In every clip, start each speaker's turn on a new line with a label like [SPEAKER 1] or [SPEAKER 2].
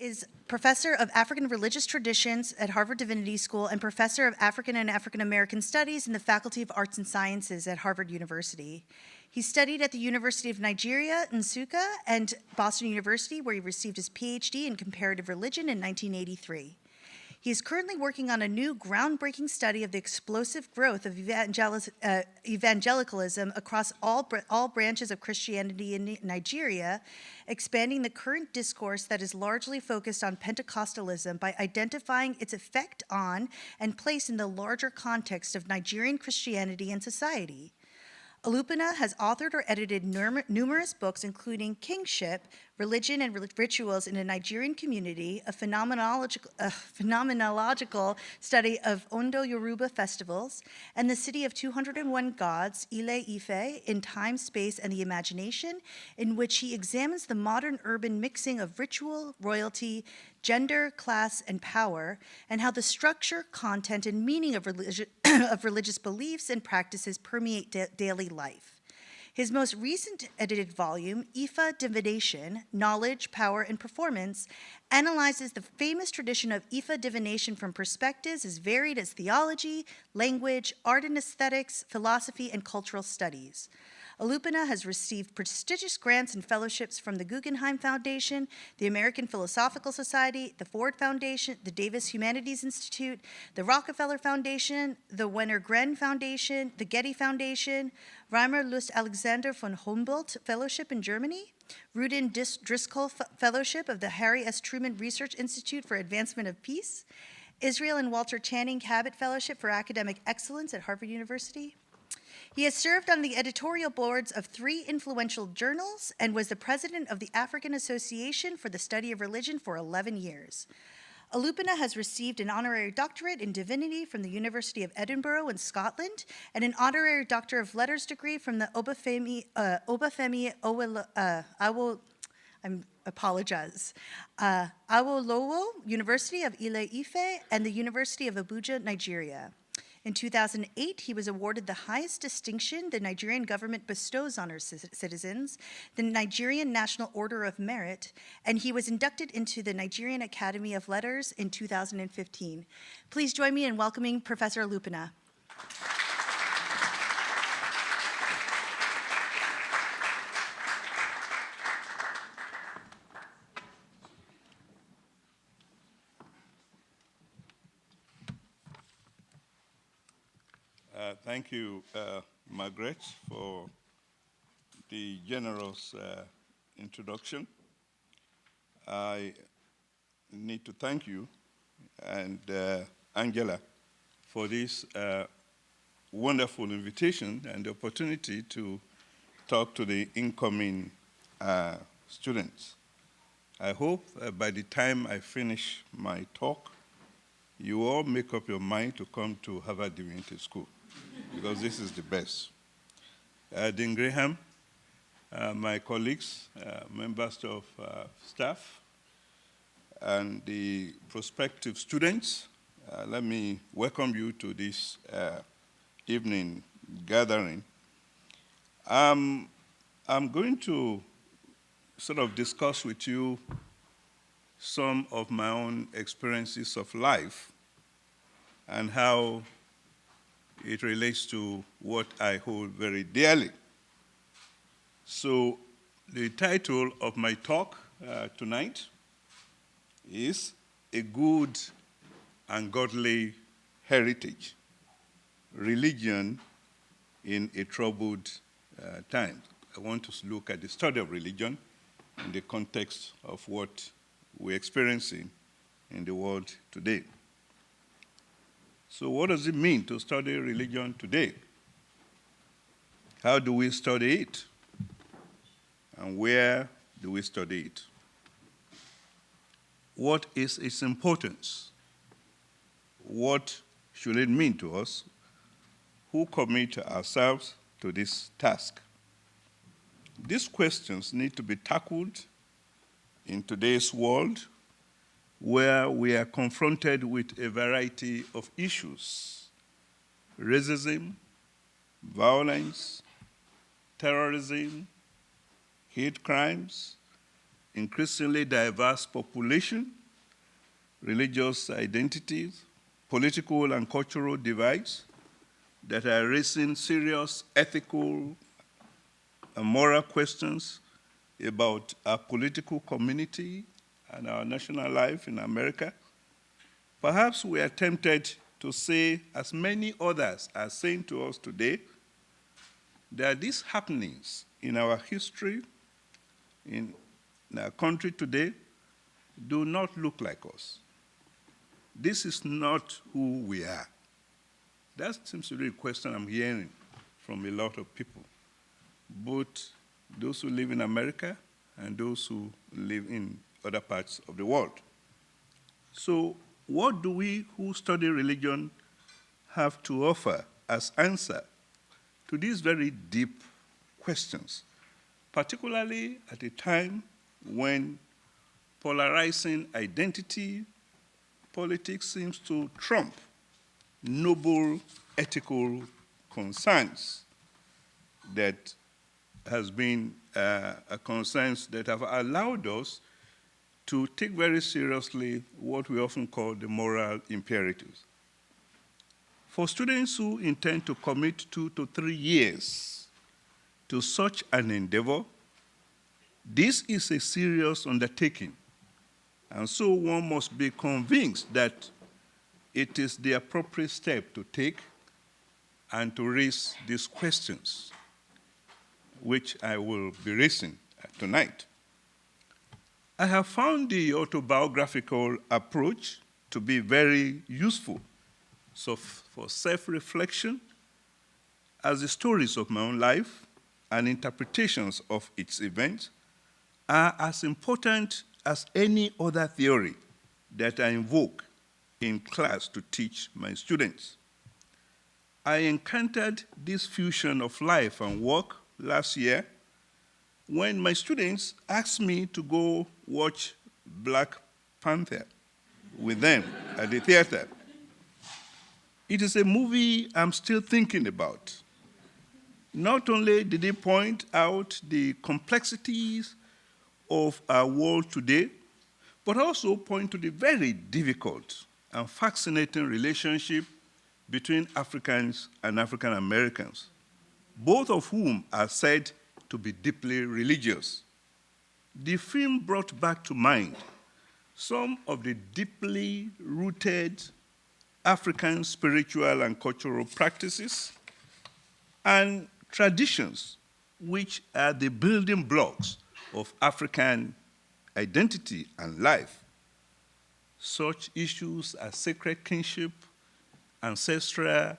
[SPEAKER 1] is Professor of African Religious Traditions at Harvard Divinity School and Professor of African and African American Studies in the Faculty of Arts and Sciences at Harvard University. He studied at the University of Nigeria, Nsukka, and Boston University, where he received his PhD in comparative religion in 1983. He is currently working on a new groundbreaking study of the explosive growth of evangelicalism across all branches of Christianity in Nigeria, expanding the current discourse that is largely focused on Pentecostalism by identifying its effect on and place in the larger context of Nigerian Christianity and society. Olupona has authored or edited numerous books, including Kingship, Religion and Rituals in a Nigerian Community, a phenomenological study of Ondo Yoruba festivals, and The City of 201 Gods, Ile Ife, in Time, Space, and the Imagination, in which he examines the modern urban mixing of ritual, royalty, gender, class, and power, and how the structure, content, and meaning of religious beliefs and practices permeate daily life. His most recent edited volume, Ifa Divination, Knowledge, Power, and Performance, analyzes the famous tradition of Ifa divination from perspectives as varied as theology, language, art and aesthetics, philosophy, and cultural studies. Olupona has received prestigious grants and fellowships from the Guggenheim Foundation, the American Philosophical Society, the Ford Foundation, the Davis Humanities Institute, the Rockefeller Foundation, the Wenner-Gren Foundation, the Getty Foundation, Reimer Lust Alexander von Humboldt Fellowship in Germany, Rudin Driscoll Fellowship of the Harry S. Truman Research Institute for Advancement of Peace, Israel and Walter Channing Cabot Fellowship for Academic Excellence at Harvard University. He has served on the editorial boards of 3 influential journals and was the president of the African Association for the Study of Religion for 11 years. Olupona has received an honorary doctorate in divinity from the University of Edinburgh in Scotland and an honorary Doctor of Letters degree from the Obafemi Awolowo University of Ile Ife and the University of Abuja, Nigeria. In 2008, he was awarded the highest distinction the Nigerian government bestows on its citizens, the Nigerian National Order of Merit, and he was inducted into the Nigerian Academy of Letters in 2015. Please join me in welcoming Professor Olupona.
[SPEAKER 2] Thank you, Margaret, for the generous introduction. I need to thank you and Angela for this wonderful invitation and the opportunity to talk to the incoming students. I hope by the time I finish my talk, you all make up your mind to come to Harvard Divinity School, because this is the best. Dean Graham, my colleagues, members of staff, and the prospective students, let me welcome you to this evening gathering. I'm going to sort of discuss with you some of my own experiences of life and how it relates to what I hold very dearly. So the title of my talk tonight is A Good and Godly Heritage, Religion in a Troubled Time. I want to look at the study of religion in the context of what we're experiencing in the world today. So what does it mean to study religion today? How do we study it? And where do we study it? What is its importance? What should it mean to us who commit ourselves to this task? These questions need to be tackled in today's world, where we are confronted with a variety of issues: racism, violence, terrorism, hate crimes, increasingly diverse population, religious identities, political and cultural divides that are raising serious ethical and moral questions about our political community and our national life in America. Perhaps we are tempted to say, as many others are saying to us today, that these happenings in our history, in our country today, do not look like us. This is not who we are. That seems to be a question I'm hearing from a lot of people, both those who live in America and those who live in other parts of the world. So what do we who study religion have to offer as answer to these very deep questions, particularly at a time when polarizing identity politics seems to trump noble ethical concerns that has been concerns that have allowed us to take very seriously what we often call the moral imperatives. For students who intend to commit 2 to 3 years to such an endeavor, this is a serious undertaking, and so one must be convinced that it is the appropriate step to take and to raise these questions, which I will be raising tonight. I have found the autobiographical approach to be very useful for self-reflection, as the stories of my own life and interpretations of its events are as important as any other theory that I invoke in class to teach my students. I encountered this fusion of life and work last year when my students asked me to go watch Black Panther with them at the theater. It is a movie I'm still thinking about. Not only did it point out the complexities of our world today, but also point to the very difficult and fascinating relationship between Africans and African Americans, both of whom are said to be deeply religious. The film brought back to mind some of the deeply rooted African spiritual and cultural practices and traditions which are the building blocks of African identity and life. Such issues as sacred kinship, ancestral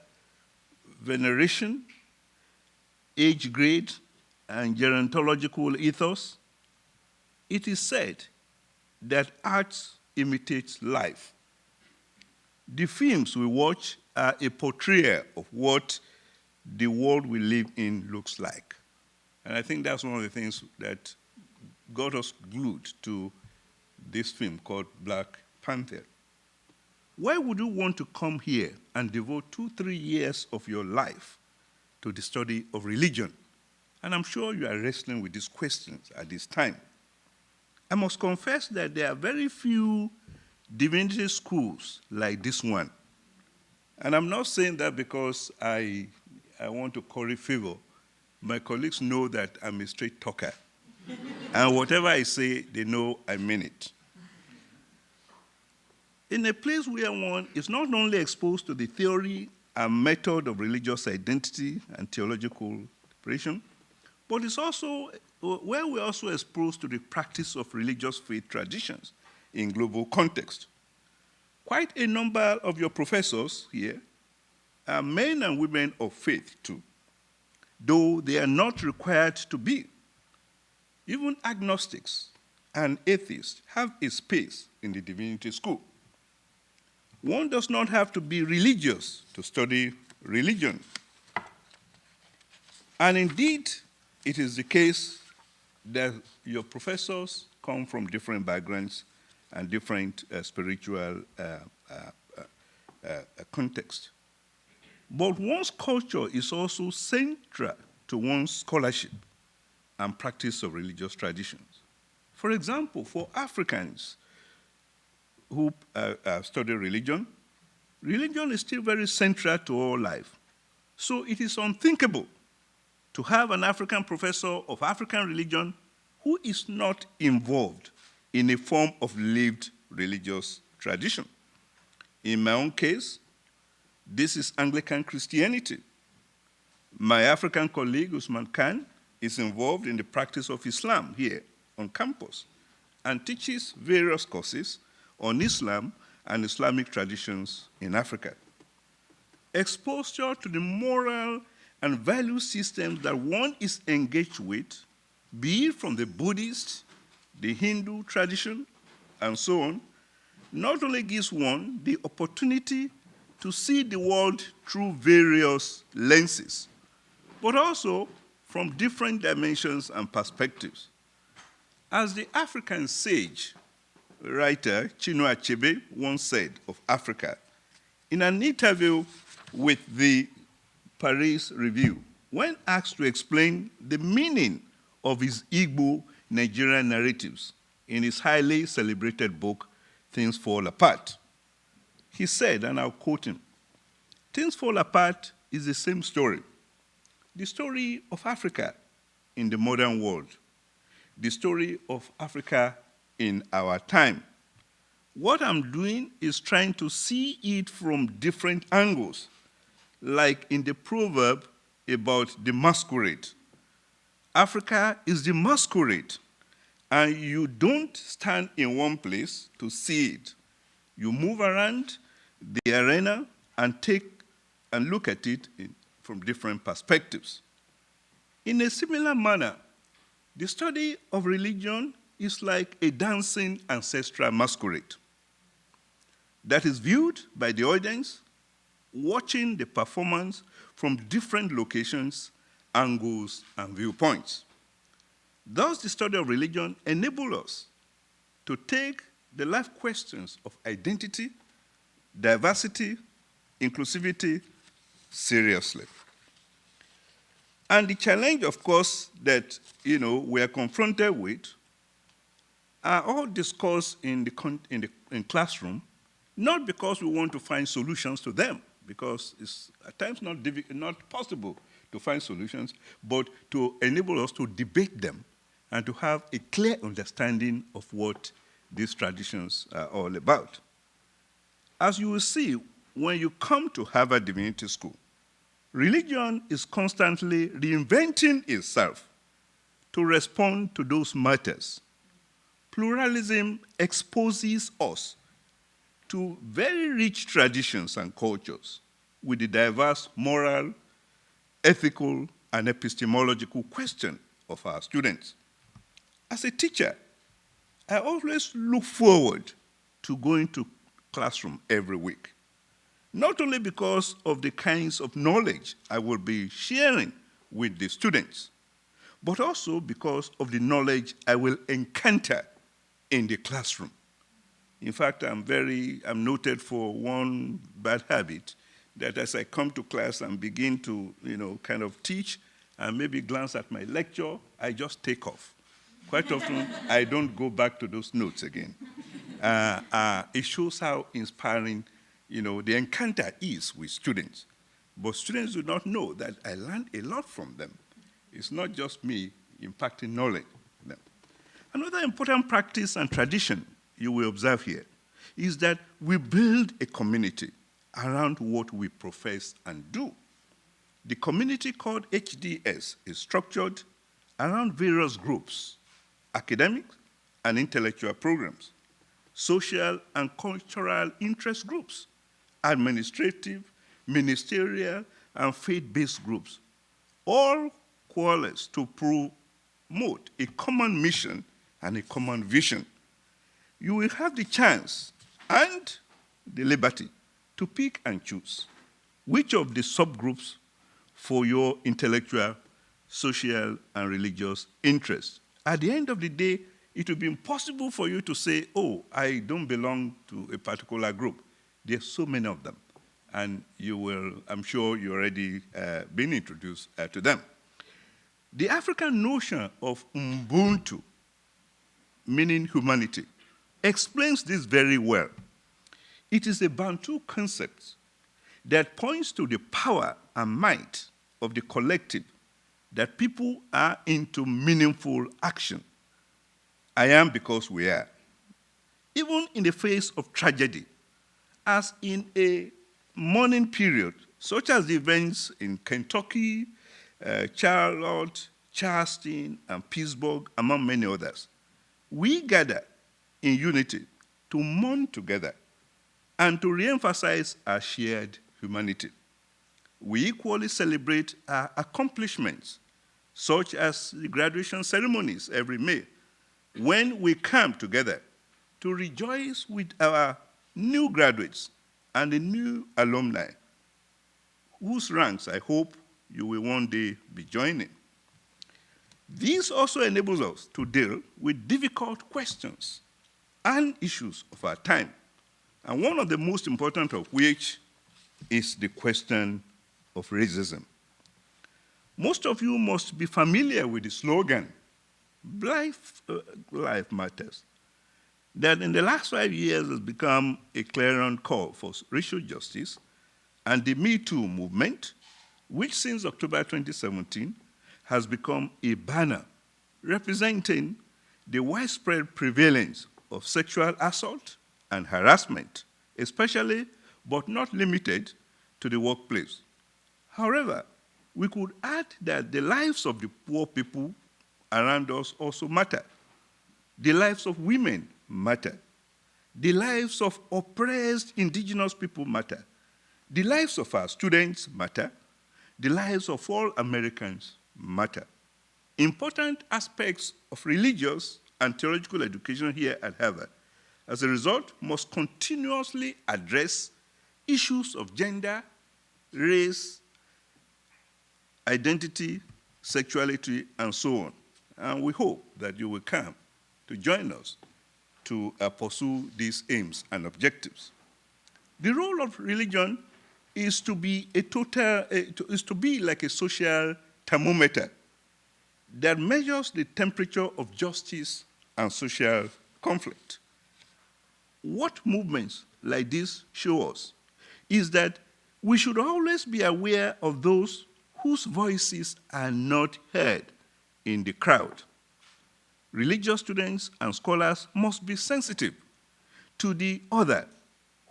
[SPEAKER 2] veneration, age grade, and gerontological ethos. It is said that art imitates life. The films we watch are a portrayal of what the world we live in looks like. And I think that's one of the things that got us glued to this film called Black Panther. Why would you want to come here and devote 2-3 years of your life to the study of religion? And I'm sure you are wrestling with these questions at this time. I must confess that there are very few divinity schools like this one. And I'm not saying that because I want to curry favor. My colleagues know that I'm a straight talker. And whatever I say, they know I mean it. In a place where one is not only exposed to the theory and method of religious identity and theological preparation, but it's also where we're also exposed to the practice of religious faith traditions in global context. Quite a number of your professors here are men and women of faith too, though they are not required to be. Even agnostics and atheists have a space in the Divinity School. One does not have to be religious to study religion. And indeed, it is the case that your professors come from different backgrounds and different spiritual contexts. But one's culture is also central to one's scholarship and practice of religious traditions. For example, for Africans who study religion, religion is still very central to our life. So it is unthinkable to have an African professor of African religion who is not involved in a form of lived religious tradition. In my own case, this is Anglican Christianity. My African colleague, Usman Khan, is involved in the practice of Islam here on campus and teaches various courses on Islam and Islamic traditions in Africa. Exposure to the moral and value systems that one is engaged with, be it from the Buddhist, the Hindu tradition, and so on, not only gives one the opportunity to see the world through various lenses, but also from different dimensions and perspectives. As the African sage writer Chinua Achebe once said of Africa, in an interview with the Paris Review, when asked to explain the meaning of his Igbo Nigerian narratives in his highly celebrated book, Things Fall Apart, he said, and I'll quote him, "Things Fall Apart is the same story. The story of Africa in the modern world, the story of Africa in our time. What I'm doing is trying to see it from different angles, like in the proverb about the masquerade. Africa is the masquerade, and you don't stand in one place to see it. You move around the arena and look at it from different perspectives. In a similar manner, the study of religion is like a dancing ancestral masquerade that is viewed by the audience, watching the performance from different locations, angles, and viewpoints. Thus, the study of religion enables us to take the life questions of identity, diversity, inclusivity seriously. And the challenge, of course, that we are confronted with are all discussed in the classroom, not because we want to find solutions to them, because it's at times not possible to find solutions, but to enable us to debate them and to have a clear understanding of what these traditions are all about. As you will see, when you come to Harvard Divinity School, religion is constantly reinventing itself to respond to those matters. Pluralism exposes us to very rich traditions and cultures with the diverse moral, ethical, and epistemological question of our students. As a teacher, I always look forward to going to classroom every week, not only because of the kinds of knowledge I will be sharing with the students, but also because of the knowledge I will encounter in the classroom. In fact, I'm noted for one bad habit, that as I come to class and begin to, kind of teach and maybe glance at my lecture, I just take off. Quite often, I don't go back to those notes again. It shows how inspiring, the encounter is with students. But students do not know that I learned a lot from them. It's not just me imparting knowledge on them. Another important practice and tradition you will observe here is that we build a community around what we profess and do. The community called HDS is structured around various groups: academic and intellectual programs, social and cultural interest groups, administrative, ministerial, and faith-based groups, all coalesce to promote a common mission and a common vision. You will have the chance and the liberty to pick and choose which of the subgroups for your intellectual, social, and religious interests. At the end of the day, it will be impossible for you to say, oh, I don't belong to a particular group. There's so many of them. And I'm sure you already been introduced to them. The African notion of Ubuntu meaning humanity, explains this very well. It is a Bantu concept that points to the power and might of the collective, that people are into meaningful action. I am because we are. Even in the face of tragedy, as in a mourning period, such as the events in Kentucky, Charlotte, Charleston, and Pittsburgh, among many others, we gather in unity to mourn together and to reemphasize our shared humanity. We equally celebrate our accomplishments, such as the graduation ceremonies every May, when we come together to rejoice with our new graduates and the new alumni, whose ranks I hope you will one day be joining. This also enables us to deal with difficult questions and issues of our time, and one of the most important of which is the question of racism. Most of you must be familiar with the slogan, Life Matters, that in the last 5 years has become a clarion call for racial justice, and the Me Too movement, which since October 2017 has become a banner representing the widespread prevalence of sexual assault and harassment, especially but not limited to the workplace. However, we could add that the lives of the poor people around us also matter. The lives of women matter. The lives of oppressed indigenous people matter. The lives of our students matter. The lives of all Americans matter. Important aspects of religious and theological education here at Harvard, as a result, must continuously address issues of gender, race, identity, sexuality, and so on. And we hope that you will come to join us to pursue these aims and objectives. The role of religion is to be like a social thermometer that measures the temperature of justice and social conflict. What movements like this show us is that we should always be aware of those whose voices are not heard in the crowd. Religious students and scholars must be sensitive to the other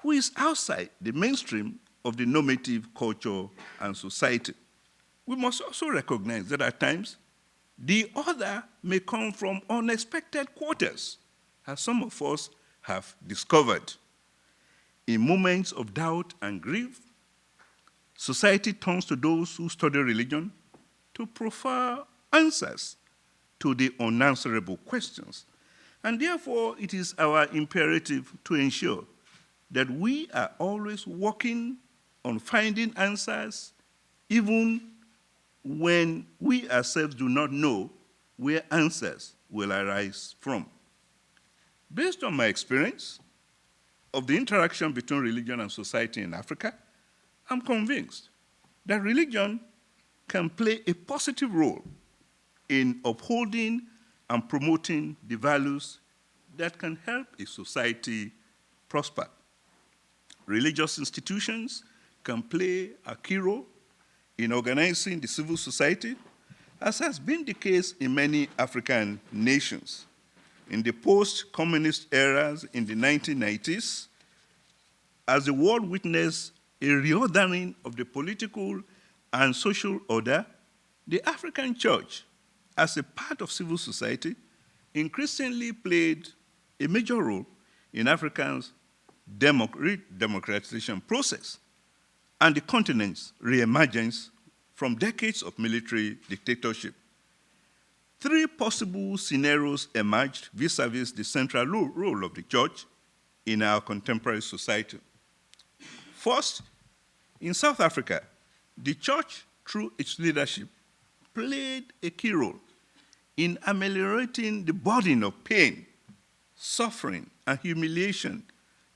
[SPEAKER 2] who is outside the mainstream of the normative culture and society. We must also recognize that at times, the other may come from unexpected quarters, as some of us have discovered. In moments of doubt and grief, society turns to those who study religion to proffer answers to the unanswerable questions. And therefore, it is our imperative to ensure that we are always working on finding answers, even when we ourselves do not know where answers will arise from. Based on my experience of the interaction between religion and society in Africa, I'm convinced that religion can play a positive role in upholding and promoting the values that can help a society prosper. Religious institutions can play a key role in organizing the civil society, as has been the case in many African nations. In the post-communist eras in the 1990s, as the world witnessed a reordering of the political and social order, the African church, as a part of civil society, increasingly played a major role in Africa's democratization process and the continent's reemergence from decades of military dictatorship. Three possible scenarios emerged vis-a-vis the central role of the church in our contemporary society. First, in South Africa, the church, through its leadership, played a key role in ameliorating the burden of pain, suffering, and humiliation,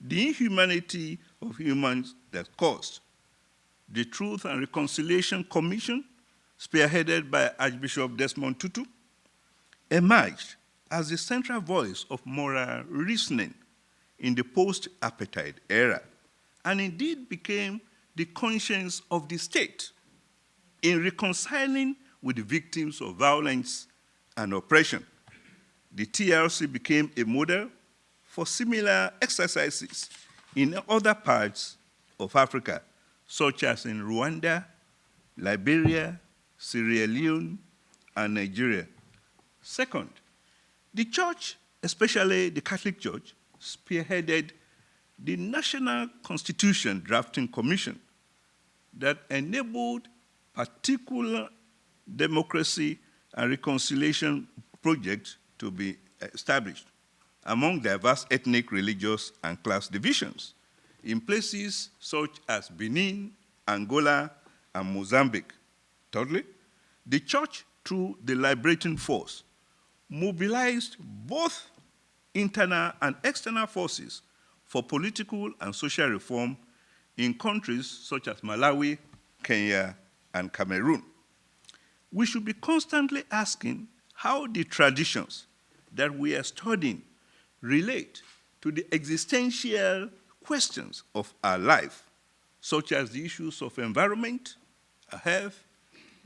[SPEAKER 2] the inhumanity of humans that caused. The Truth and Reconciliation Commission, spearheaded by Archbishop Desmond Tutu, emerged as the central voice of moral reasoning in the post-apartheid era, and indeed became the conscience of the state in reconciling with the victims of violence and oppression. The TRC became a model for similar exercises in other parts of Africa, such as in Rwanda, Liberia, Sierra Leone, and Nigeria. Second, the church, especially the Catholic Church, spearheaded the National Constitution Drafting Commission that enabled particular democracy and reconciliation projects to be established among diverse ethnic, religious, and class divisions in places such as Benin, Angola, and Mozambique. Thirdly, the church, through the liberating force, mobilized both internal and external forces for political and social reform in countries such as Malawi, Kenya, and Cameroon. We should be constantly asking how the traditions that we are studying relate to the existential questions of our life, such as the issues of environment, health,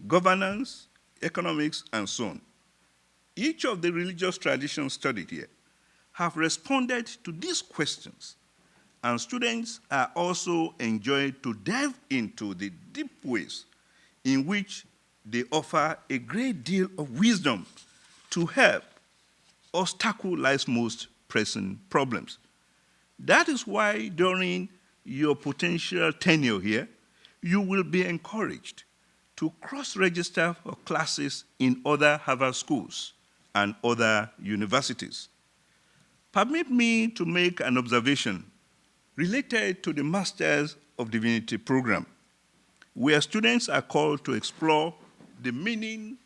[SPEAKER 2] governance, economics, and so on. Each of the religious traditions studied here have responded to these questions, and students are also enjoyed to delve into the deep ways in which they offer a great deal of wisdom to help us tackle life's most pressing problems. That is why during your potential tenure here, you will be encouraged to cross-register for classes in other Harvard schools and other universities. Permit me to make an observation related to the Masters of Divinity program, where students are called to explore the meaning,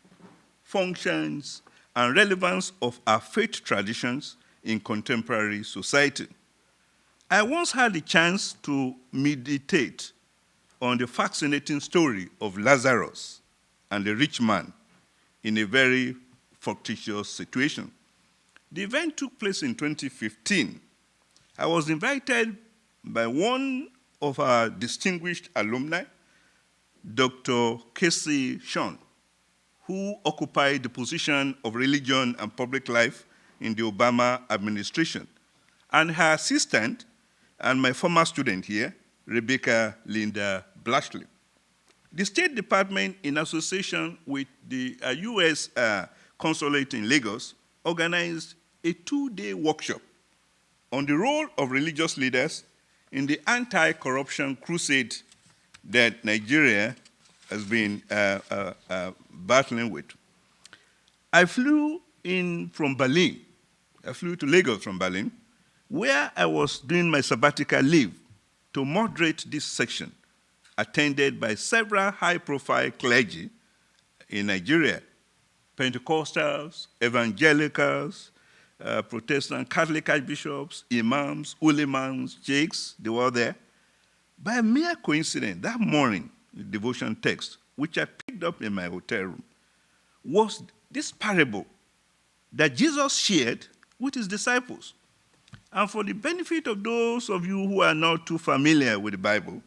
[SPEAKER 2] functions, and relevance of our faith traditions in contemporary society. I once had the chance to meditate on the fascinating story of Lazarus and the rich man in a very fictitious situation. The event took place in 2015. I was invited by one of our distinguished alumni, Dr. Casey Sean, who occupied the position of religion and public life in the Obama administration, and her assistant and my former student here, Rebecca Linda Blashley. The State Department, in association with the U.S. Consulate in Lagos, organized a 2-day workshop on the role of religious leaders in the anti-corruption crusade that Nigeria has been battling with. I flew in from Berlin. I flew to Lagos from Berlin, where I was doing my sabbatical leave to moderate this section, attended by several high-profile clergy in Nigeria, Pentecostals, evangelicals, Protestant Catholic archbishops, imams, ulemas, sheikhs, they were there. By a mere coincidence, that morning, the devotion text, which I picked up in my hotel room, was this parable that Jesus shared with his disciples. And for the benefit of those of you who are not too familiar with the Bible,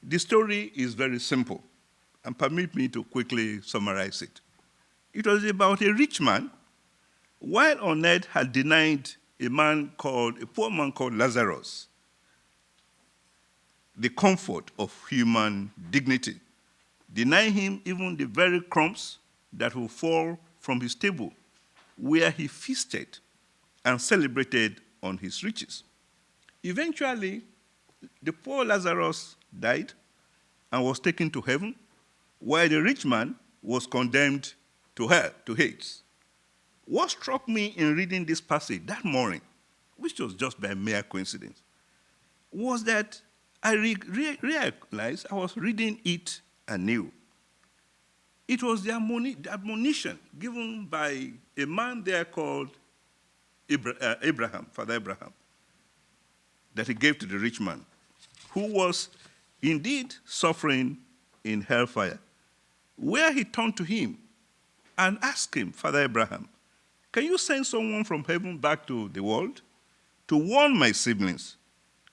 [SPEAKER 2] the story is very simple, and permit me to quickly summarize it. It was about a rich man, while on earth had denied a poor man called Lazarus, the comfort of human dignity, denying him even the very crumbs that will fall from his table, where he feasted and celebrated on his riches. Eventually, the poor Lazarus died and was taken to heaven, while the rich man was condemned to hell, to Hades. What struck me in reading this passage that morning, which was just by mere coincidence, was that I realized I was reading it anew. It was the admonition given by a man there called Abraham, Father Abraham, that he gave to the rich man, who was indeed suffering in hellfire, where he turned to him and asked him, Father Abraham, Can you send someone from heaven back to the world to warn my siblings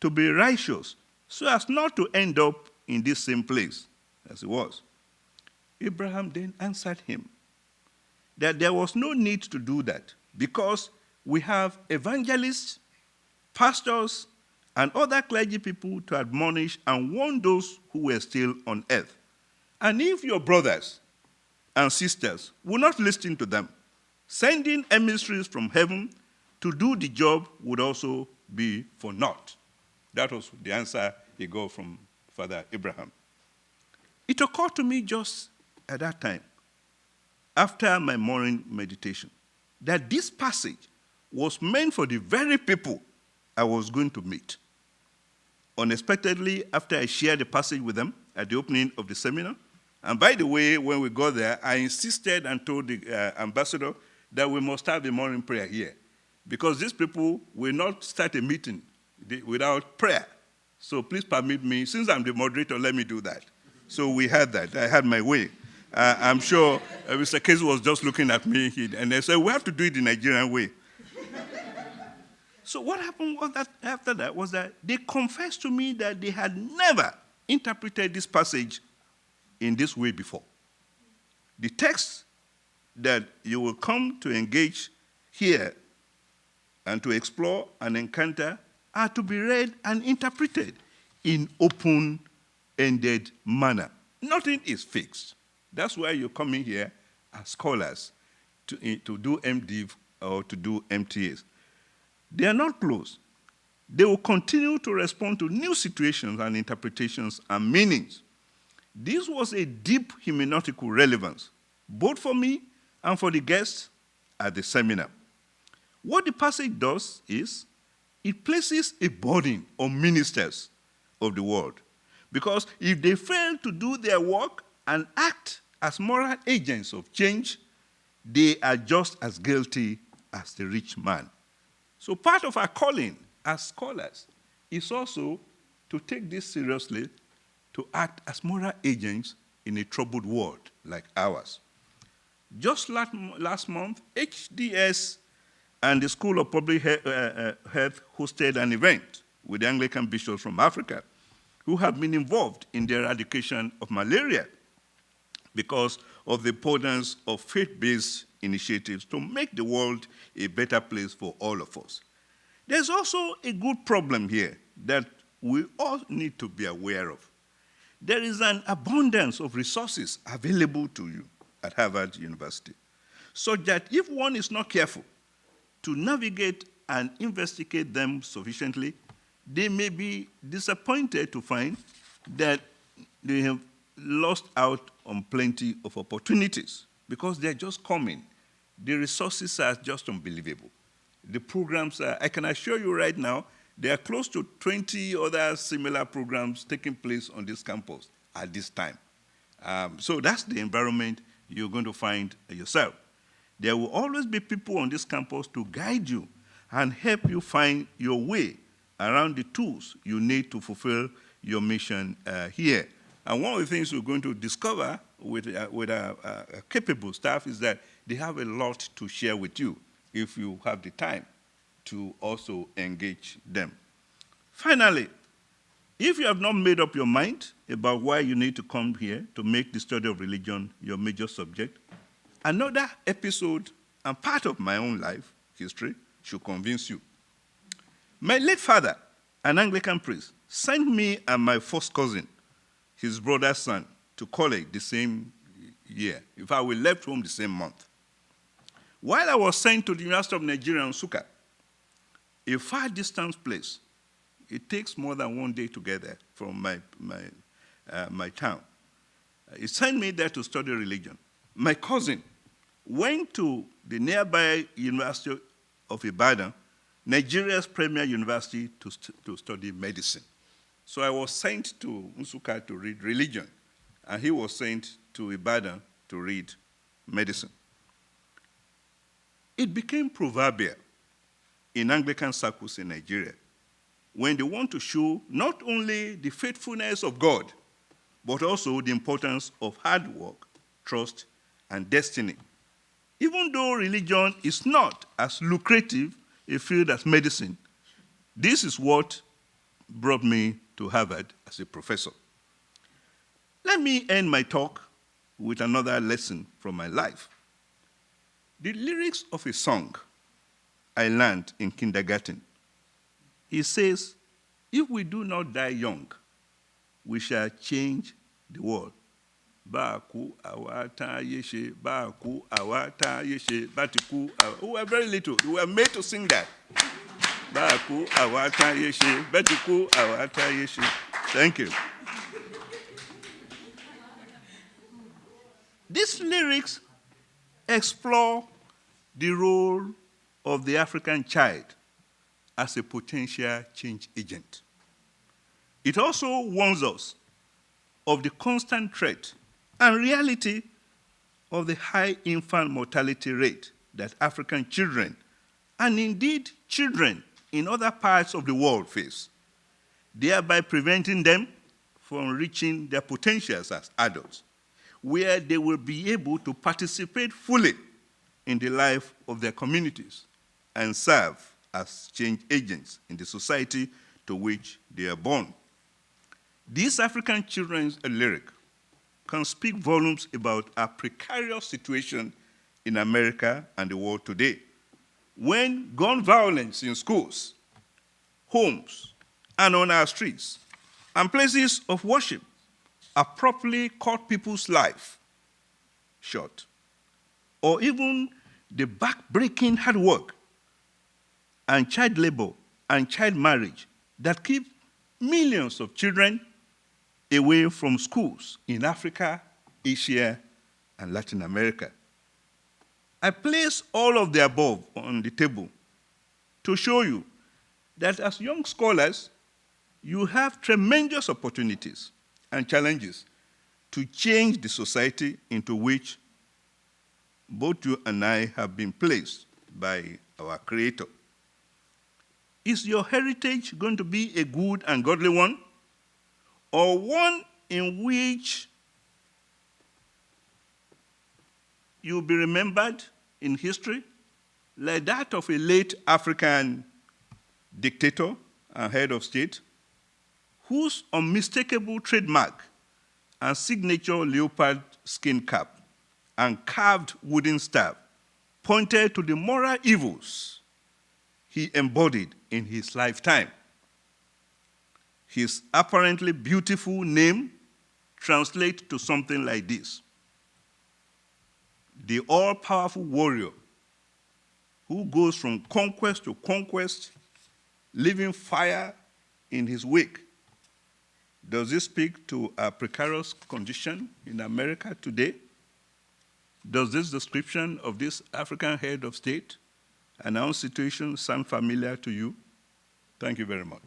[SPEAKER 2] to be righteous so as not to end up in this same place as he was? Abraham then answered him that there was no need to do that because we have evangelists, pastors, and other clergy people to admonish and warn those who were still on earth. And if your brothers and sisters will not listen to them, sending emissaries from heaven to do the job would also be for naught. That was the answer he got from Father Abraham. It occurred to me just at that time, after my morning meditation, that this passage was meant for the very people I was going to meet. Unexpectedly, after I shared the passage with them at the opening of the seminar, and by the way, when we got there, I insisted and told the ambassador that we must have a morning prayer here, because these people will not start a meeting without prayer. So please permit me, since I'm the moderator, let me do that. So we had that. I had my way. I'm sure Mr. Casey was just looking at me, and they said, we have to do it the Nigerian way. So what happened was that after that was that they confessed to me that they had never interpreted this passage in this way before. The texts that you will come to engage here and to explore and encounter are to be read and interpreted in open-ended manner. Nothing is fixed. That's why you're coming here as scholars to do MDiv or to do MTAs. They are not closed. They will continue to respond to new situations and interpretations and meanings. This was a deep hermeneutical relevance, both for me and for the guests at the seminar. What the passage does is it places a burden on ministers of the world, because if they fail to do their work and act as moral agents of change, they are just as guilty as the rich man. So part of our calling as scholars is also to take this seriously, to act as moral agents in a troubled world like ours. Just last month, HDS and the School of Public Health hosted an event with the Anglican bishops from Africa who have been involved in the eradication of malaria because of the importance of faith-based initiatives to make the world a better place for all of us. There's also a good problem here that we all need to be aware of. There is an abundance of resources available to you at Harvard University, so that if one is not careful to navigate and investigate them sufficiently, they may be disappointed to find that they have lost out on plenty of opportunities because they're just coming. The resources are just unbelievable. The programs are, I can assure you right now, there are close to 20 other similar programs taking place on this campus at this time. So that's the environment you're going to find yourself. There will always be people on this campus to guide you and help you find your way around the tools you need to fulfill your mission here. And one of the things we're going to discover with our capable staff is that they have a lot to share with you if you have the time to also engage them. Finally, if you have not made up your mind about why you need to come here to make the study of religion your major subject, another episode and part of my own life history should convince you. My late father, an Anglican priest, sent me and my first cousin, his brother's son, to college the same year. In fact, we left home the same month. While I was sent to the University of Nigeria in Nsukka, a far distant place, it takes more than one day to get there from my town. He sent me there to study religion. My cousin went to the nearby University of Ibadan, Nigeria's premier university, to study medicine. So I was sent to Nsukka to read religion, and he was sent to Ibadan to read medicine. It became proverbial in Anglican circles in Nigeria when they want to show not only the faithfulness of God, but also the importance of hard work, trust, and destiny. Even though religion is not as lucrative a field as medicine, this is what brought me to Harvard as a professor. Let me end my talk with another lesson from my life. The lyrics of a song I learned in kindergarten. It says, if we do not die young, we shall change the world. Baku awata yeshe, baku awata yeshe, batiku. We were very little. We were made to sing that. Baku awata yeshe, batiku awata yeshe. Thank you. These lyrics explore the role of the African child as a potential change agent. It also warns us of the constant threat and reality of the high infant mortality rate that African children, and indeed children in other parts of the world face, thereby preventing them from reaching their potentials as adults, where they will be able to participate fully in the life of their communities and serve as change agents in the society to which they are born. This African children's lyric can speak volumes about our precarious situation in America and the world today, when gun violence in schools, homes, and on our streets, and places of worship abruptly cut people's life short, or even the back-breaking hard work and child labor and child marriage that keep millions of children away from schools in Africa, Asia, and Latin America. I place all of the above on the table to show you that as young scholars, you have tremendous opportunities and challenges to change the society into which both you and I have been placed by our Creator. Is your heritage going to be a good and godly one, or one in which you'll be remembered in history like that of a late African dictator and head of state, whose unmistakable trademark and signature leopard skin cap and carved wooden staff pointed to the moral evils he embodied in his lifetime? His apparently beautiful name translates to something like this: the all-powerful warrior who goes from conquest to conquest, leaving fire in his wake. Does this speak to a precarious condition in America today? Does this description of this African head of state and our situation sound familiar to you? Thank you very much.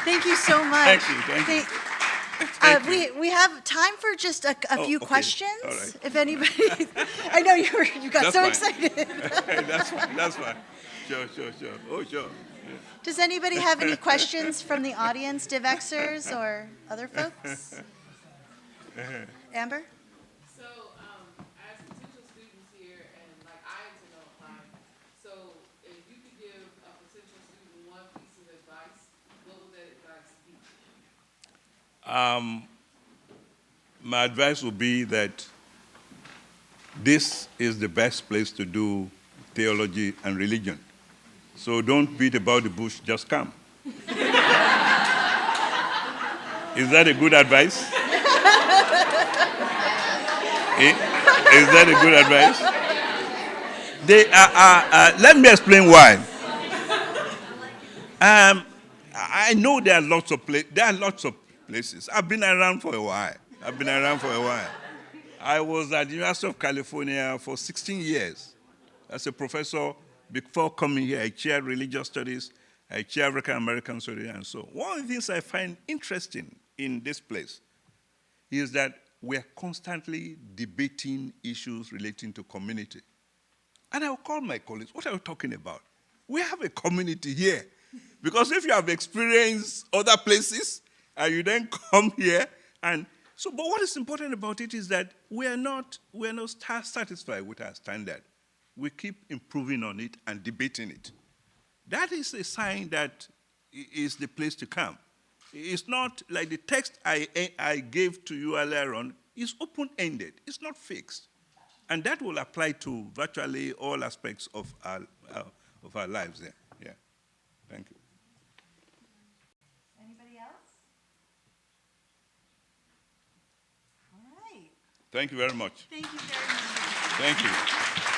[SPEAKER 1] Thank you so much.
[SPEAKER 2] Thank you.
[SPEAKER 1] We have time for just a few
[SPEAKER 2] okay.
[SPEAKER 1] questions.
[SPEAKER 2] All right.
[SPEAKER 1] If anybody, I know you got
[SPEAKER 2] That's
[SPEAKER 1] so
[SPEAKER 2] fine.
[SPEAKER 1] excited.
[SPEAKER 2] That's fine. Sure. Oh, sure. Yeah.
[SPEAKER 1] Does anybody have any questions from the audience, DivExers or other folks? Amber?
[SPEAKER 3] So, as potential students here, and like I intend on applying, so if you could give a potential student one piece of advice, what would that advice be?
[SPEAKER 2] My advice would be that this is the best place to do theology and religion. So don't beat about the bush, just come. Is that a good advice? Is that a good advice? Let me explain why. I know there are lots of places. I've been around for a while. I was at the University of California for 16 years as a professor. Before coming here, I chaired religious studies, I chaired African American studies, and so on. One of the things I find interesting in this place is that we are constantly debating issues relating to community. And I will call my colleagues, what are you talking about? We have a community here. Because if you have experienced other places and you then come here and so, but what is important about it is that we're not satisfied with our standard. We keep improving on it and debating it. That is a sign that is the place to come. It's not like the text I gave to you earlier on is open-ended. It's not fixed. And that will apply to virtually all aspects of our lives there. Yeah. Thank you.
[SPEAKER 1] Anybody else? All right.
[SPEAKER 2] Thank you very much.
[SPEAKER 1] Thank you very much.
[SPEAKER 2] Thank you.